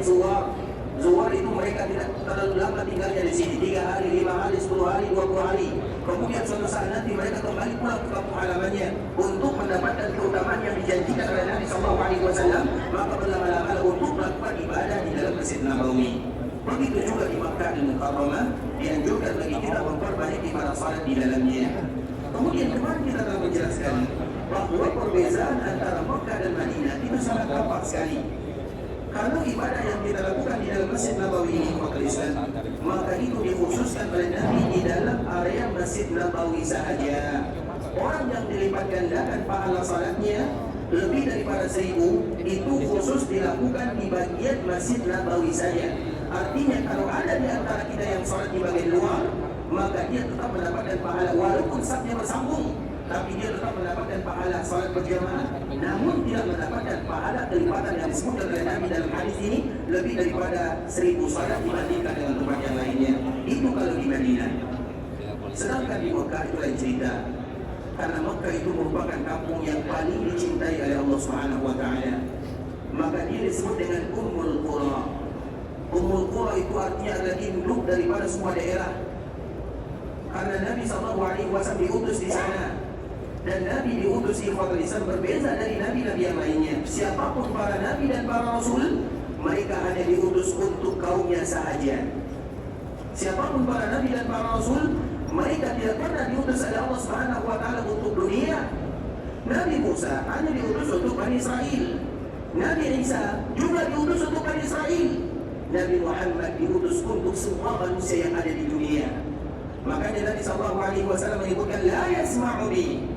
zuwar. Zuwar itu mereka tidak terlalu lama tinggalnya di sini, 3 hari, 5 hari, 10 hari, 20 hari. Kemudian suatu saat nanti mereka kembali pulang ke kampung halamannya untuk mendapatkan keutamaan yang dijanjikan oleh Nabi SAW. Maka berlama-lama untuk melakukan ibadah di dalam Masjid Nabawi. Begitu juga di Makkah dan Mukarramah, dianjurkan bagi kita memperbanyak ibadah salat di dalamnya. Kemudian kemarin kita telah menjelaskan bahwa perbezaan antara Makkah dan Madinah itu sangat tampak sekali. Kalau ibadah yang kita lakukan di dalam Masjid Nabawi ini, maka itu dikhususkan oleh Nabi di dalam area Masjid Nabawi sahaja. Orang yang dilipat gandakan pahala salatnya lebih daripada 1000 itu khusus dilakukan di bagian Masjid Nabawi saja. Artinya kalau ada di antara kita yang salat di bagian luar, maka dia tetap mendapatkan pahala walaupun safnya bersambung, tapi dia tetap mendapatkan pahala salat berjamaah, namun tidak mendapatkan pahala kelipatan yang disebutkan oleh Nabi dalam hadis ini lebih daripada 1000 salat dibandingkan dengan tempat yang lainnya. Itu kalau di Madinah. Sedangkan di Mekah itu lain cerita. Karena Mekah itu merupakan kampung yang paling dicintai oleh Allah Subhanahu wa taala. Maka dia disebut dengan Ummul Qura. Ummul Qura itu artinya adalah induk daripada semua daerah. Karena Nabi SAW diutus di sana. Dan Nabi diutus ikhwatul Islam berbeza dari nabi-nabi yang lainnya. Siapapun para nabi dan para rasul, mereka hanya diutus untuk kaumnya sahaja. Siapapun para nabi dan para rasul, mereka tidak pernah diutus oleh Allah Subhanahu wa taala untuk dunia. Nabi Musa hanya diutus untuk Bani Israel. Nabi Isa juga diutus untuk Bani Israel. Nabi Muhammad diutus untuk semua manusia yang ada di dunia. Makanya Nabi SAW menyebutkan la yasma'u bi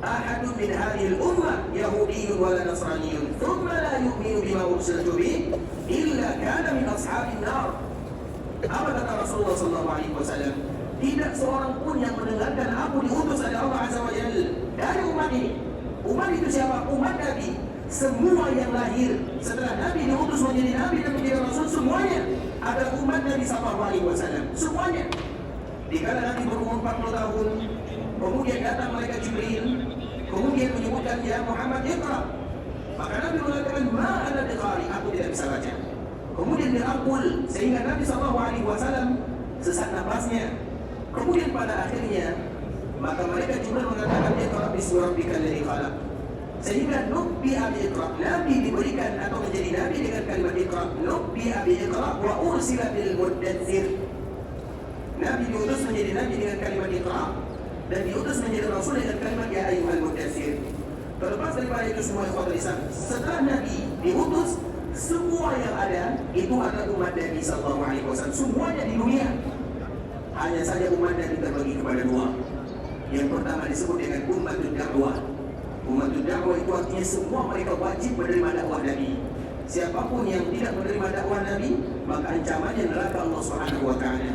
ahadun min hadhihi al-ummah yahudiyyun wala nasraniyyun thumma la yu'minu bima ursiltu bi illa kana min ashabin nar. Apa kata Rasulullah SAW? Tidak seorang pun yang mendengarkan aku diutus oleh Allah Azza wa Jalla dari umat ini. Umat itu siapa? Umat Nabi. Semua yang lahir setelah Nabi diutus menjadi Nabi dan menjadi Rasul, semuanya adalah umat Nabi SAW. Semuanya. Dikala Nabi berumur 40 tahun, kemudian datang malaikat Jibril, kemudian menyebutkan, ya Muhammad, iqra. Maka Nabi mengatakan, ma ana biqari, aku tidak bisa baca. Kemudian dirangkul sehingga Nabi SAW sesak nafasnya. Kemudian pada akhirnya, maka malaikat Jibril mengatakan, iqra bismi rabbikal ladzi khalaq. Sehingga nubbi abi iqra, Nabi diberikan atau menjadi Nabi dengan kalimat iqra. Nubbi abi iqra wa ursila bil muddatsir. Nabi diutus menjadi Nabi dengan kalimat iqra dan diutus menjadi Rasul dengan kalimat ya ayyuhal muddatsir. Terlepas daripada itu semua ikhwatul Islam, setelah Nabi diutus, semua yang ada itu adalah umat Nabi SAW. Semuanya di dunia. Hanya saja umat Nabi terbagi kepada dua. Yang pertama disebut dengan ummatud dakwah. Ummatud dakwah itu artinya semua mereka wajib menerima dakwah Nabi. Siapapun yang tidak menerima dakwah Nabi, maka ancamannya neraka Allah Subhanahu wa taala.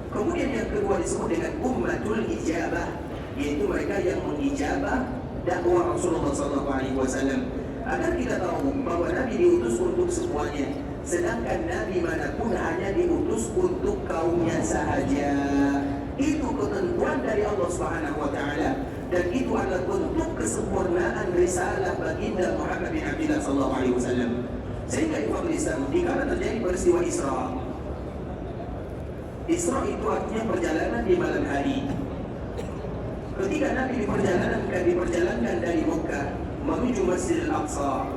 Kemudian yang kedua disebut dengan ummatul ijabah, yaitu mereka yang mengijabah dakwah Rasulullah SAW. Agar kita tahu bahwa Nabi diutus untuk semuanya, sedangkan Nabi manapun hanya diutus untuk kaumnya sahaja. Itu ketentuan dari Allah Subhanahu wa taala, dan itu adalah bentuk kesempurnaan risalah baginda Muhammad bin Abdullah SAW. Sehingga ikhwatul Islam, dikala terjadi peristiwa Isra itu artinya perjalanan di malam hari. Ketika Nabi diperjalankan dari Mekah menuju Masjidil Aqsa.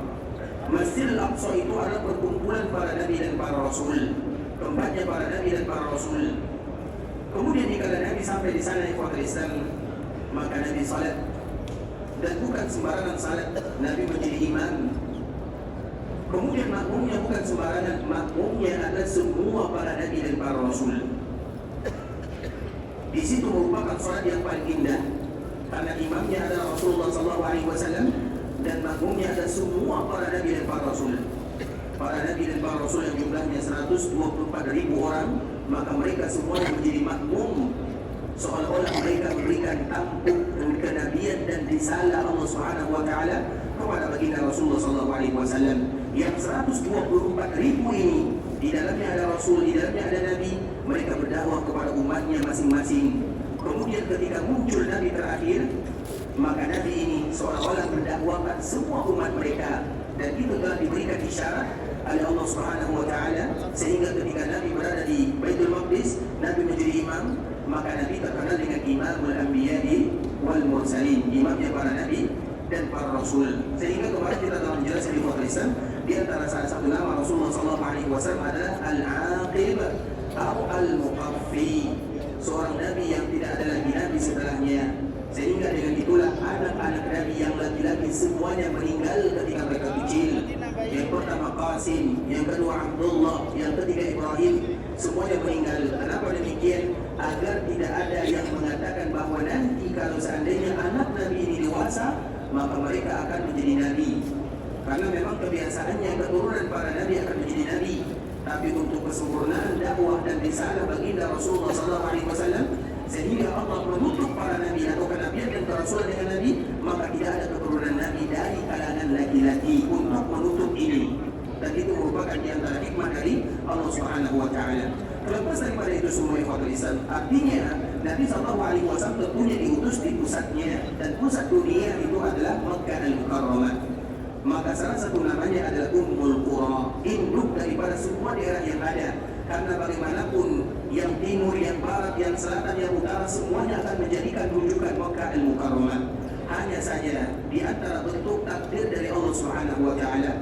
Masjidil Aqsa itu adalah perkumpulan para Nabi dan para Rasul, tempatnya para Nabi dan para Rasul. Kemudian dikala Nabi sampai di sana ikhwatul Islam, maka Nabi salat, dan bukan sembarangan salat. Nabi menjadi imam. Kemudian makmumnya bukan sembarangan, makmumnya adalah semua para Nabi dan para Rasul. Di situ merupakan salat yang paling indah, karena imamnya adalah Rasulullah SAW dan makmumnya adalah semua para Nabi dan para Rasul. Para Nabi dan para Rasul yang jumlahnya 124.000 orang, maka mereka semuanya menjadi makmum, seolah-olah mereka memberikan tampuk kenabian dan risalah Allah Subhanahu wa taala kepada baginda Rasulullah SAW. Yang 124.000 ini, di dalamnya ada Rasul, di dalamnya ada Nabi. Mereka berdakwah kepada umatnya masing-masing. Kemudian ketika muncul Nabi terakhir, maka Nabi ini seolah-olah mendakwakan semua umat mereka, dan itu telah diberikan isyarat oleh Allah Allah Subhanahu wa taala, sehingga ketika Nabi berada di Baitul Maqdis, Nabi menjadi imam, maka Nabi terkenal dengan Imamul Anbiya'i wal Mursalin, imamnya para nabi dan para rasul. Sehingga kemarin kita telah menjelaskan di Islam, di antara salah satu nama Rasulullah SAW adalah Al-Aqib atau Al-Muqaffi, seorang nabi yang tidak ada lagi nabi setelahnya. Sehingga dengan itulah anak-anak Nabi yang laki-laki semuanya meninggal ketika mereka kecil. Yang pertama Qasim, yang kedua Abdullah, yang ketiga Ibrahim, semuanya meninggal. Kenapa demikian? Agar tidak ada yang mengatakan bahwa nanti kalau seandainya anak Nabi ini dewasa, maka mereka akan menjadi Nabi. Karena memang kebiasaannya keturunan para Nabi akan menjadi Nabi. Tapi untuk kesempurnaan dakwah dan risalah baginda Rasulullah SAW, sehingga Allah menutup para nabi atau kenabian dan kerasulan dengan nabi, maka tidak ada keturunan nabi dari kalangan laki-laki untuk menutup ini. Dan itu merupakan di antara hikmah dari Allah Subhanahu wa taala. Terlepas daripada itu semua ikhwatul Islam, artinya Nabi SAW tentunya diutus di pusatnya, dan pusat dunia itu adalah Makkah Al-Mukarramah. Maka salah satu namanya adalah Ummul Qura, induk daripada semua daerah yang ada. Karena bagaimanapun yang timur, yang barat, yang selatan, yang utara, semuanya akan menjadikan rujukan Makkah Al-Mukarramah. Hanya saja di antara bentuk takdir dari Allah Subhanahu wa taala,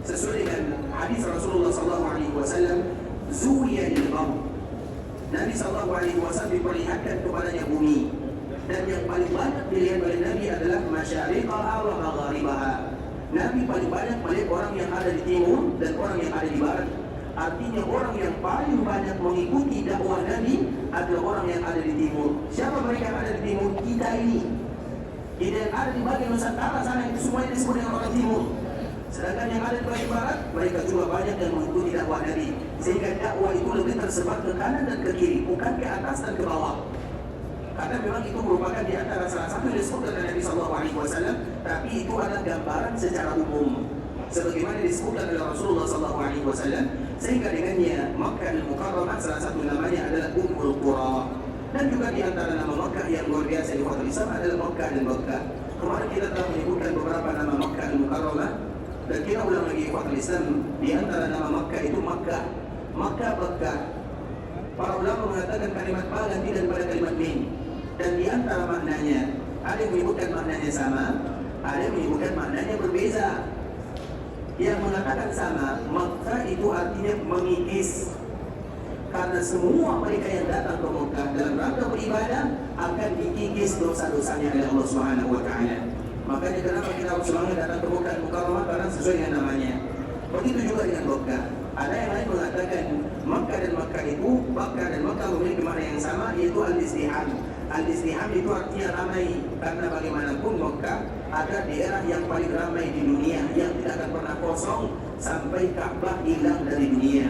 sesuai dengan hadis Rasulullah SAW, Zuwiyal Ardh, Nabi SAW diperlihatkan kepadanya bumi, dan yang paling banyak dilihat oleh Nabi adalah masyariqaha wa magharibaha. Nabi paling banyak melihat orang yang ada di timur dan orang yang ada di barat. Artinya orang yang paling banyak mengikuti dakwah Nabi adalah orang yang ada di timur. Siapa mereka yang ada di timur? Kita ini. Kita yang ada di bagian Nusantara sana itu semuanya disebut dengan orang timur. Sedangkan yang ada di bagian barat, mereka juga banyak yang mengikuti dakwah Nabi. Sehingga dakwah itu lebih tersebar ke kanan dan ke kiri, bukan ke atas dan ke bawah. Karena memang itu merupakan di antara salah satu yang disebutkan oleh Nabi SAW, tapi itu adalah gambaran secara umum. Sebagaimana disebutkan oleh Rasulullah SAW, sehingga dengannya Makkah Al-Mukarramah salah satu namanya adalah Ummul Qura. Dan juga di antara nama Makkah yang luar biasa di Ikhwatul Islam adalah Makkah dan Makkah. Kemarin kita telah menyebutkan beberapa nama Makkah Al-Mukarramah, dan kita ulang lagi Ikhwatul Islam. Di antara nama Makkah itu Makkah, Makkah. Para ulama mengatakan kalimat ba ganti daripada kalimat min. Dan di antara maknanya, ada yang menyebutkan maknanya sama, ada yang menyebutkan maknanya berbeza. Yang mengatakan sama, Makkah itu artinya mengikis. Karena semua mereka yang datang ke Makkah dalam rangka beribadah akan dikikis dosa-dosanya oleh Allah Subhanahu wa taala. Makanya kenapa kita harus semangat datang ke Makkah Al-Mukarramah, karena sesuai dengan namanya. Begitu juga dengan Makkah. Ada yang lain mengatakan Makkah dan Makkah itu, Makkah dan Makkah memiliki makna yang sama, yaitu al-istiham. Al-istiham itu artinya ramai, karena bagaimanapun Makkah ada daerah yang paling ramai di dunia, yang tidak akan pernah kosong sampai Ka'bah hilang dari dunia.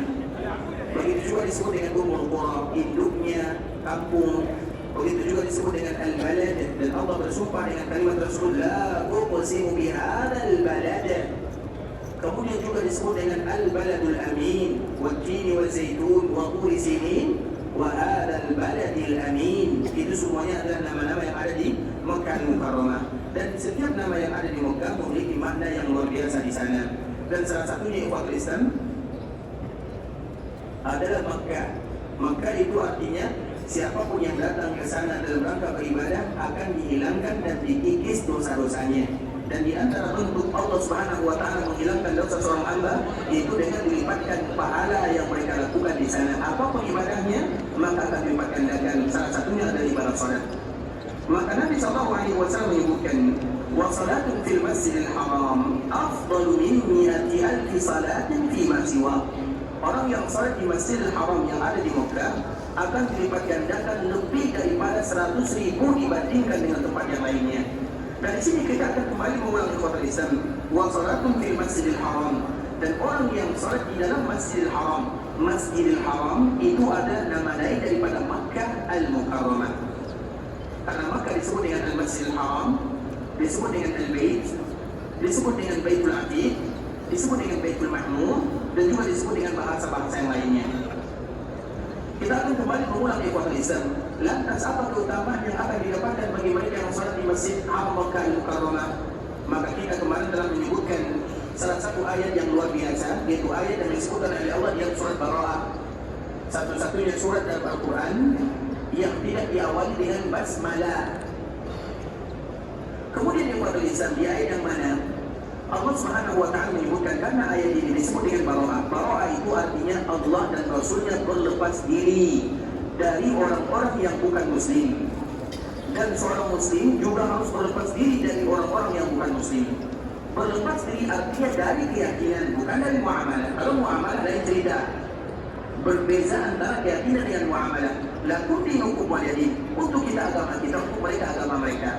Begitu juga disebut dengan Ummul Qura, induknya kampung. Begitu juga disebut dengan al-balad, dan Allah bersumpah dengan kalimat Rasul, la uqsimu bihadzal balad. Kemudian juga disebut dengan al-baladul amin, wat-tini waz-zaitun wa turi sinin wa hadzal baladil amin. Itu semuanya adalah nama-nama yang ada di Makkah Al-Mukarramah. Dan setiap nama yang ada di Makkah memiliki makna yang luar biasa di sana. Dan salah satunya ikhwatul Islam adalah Makkah. Makkah itu artinya siapapun yang datang ke sana dalam rangka beribadah akan dihilangkan dan dikikis dosa-dosanya. Dan di antara bentuk Allah Subhanahu wa taala menghilangkan dosa seorang hamba yaitu dengan dilipatkan pahala yang mereka lakukan di sana. Apapun ibadahnya, maka akan dilipat gandakan. Salah satunya adalah ibadah salat. Maka Nabi SAW menyebutkan, wa salatun fil masjidil haram afdalu min mi'ati alfi salatin fi ma siwa. Orang yang salat di Masjidil Haram yang ada di Makkah akan dilipat gandakan lebih daripada 100.000 dibandingkan dengan tempat yang lainnya. Dari sini kita akan kembali mengulang ikhwatul Islam, wa salatun fil Masjidil Haram, dan orang yang salat di dalam Masjidil Haram. Masjidil Haram itu ada nama lain daripada Makkah Al-Mukarramah. Karena Makkah disebut dengan Al-Masjidil Haram, disebut dengan Al-Bait, disebut dengan Baitul Atiq, disebut dengan Baitul Mahmud, dan juga disebut dengan bahasa-bahasa yang lainnya. Kita akan kembali mengulang ikhwatul Islam. Lantas apa keutamaan yang akan didapatkan bagi mereka yang salat di Masjid Haram Makkah Al-Mukarramah? Maka kita kemarin telah menyebutkan salah satu ayat yang luar biasa, yaitu ayat yang disebutkan oleh Allah yang surat Bara'ah, satu-satunya surat dalam Al-Quran yang tidak diawali dengan basmalah. Kemudian yang pada lisan di ayat yang mana Allah Subhanahu wa ta'ala menyebutkan karena ayat ini disebut dengan Bara'ah. Bara'ah itu artinya Allah dan Rasulnya berlepas diri dari orang-orang yang bukan muslim, dan seorang muslim juga harus berlepas diri dari orang-orang yang bukan muslim. Berlepas diri artinya dari keyakinan, bukan dari muamalah. Kalau muamalah lain cerita, berbeza antara keyakinan dengan muamalah. Lakum dinukum waliyadin, untuk kita agama kita, untuk mereka agama mereka.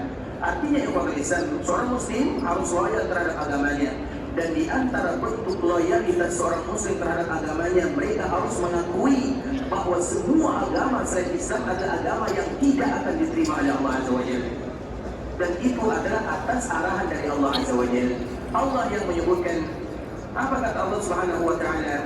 Artinya ikhwan Islam, seorang muslim harus loyal terhadap agamanya, dan di antara bentuk loyalitas seorang muslim terhadap agamanya, mereka harus mengakui bahwa semua agama selain Islam adalah agama yang tidak akan diterima oleh Allah Azza wa Jalla. Dan itu adalah atas arahan dari Allah Azza wa Jalla. Allah yang menyebutkan, apa kata Allah Subhanahu wa ta'ala?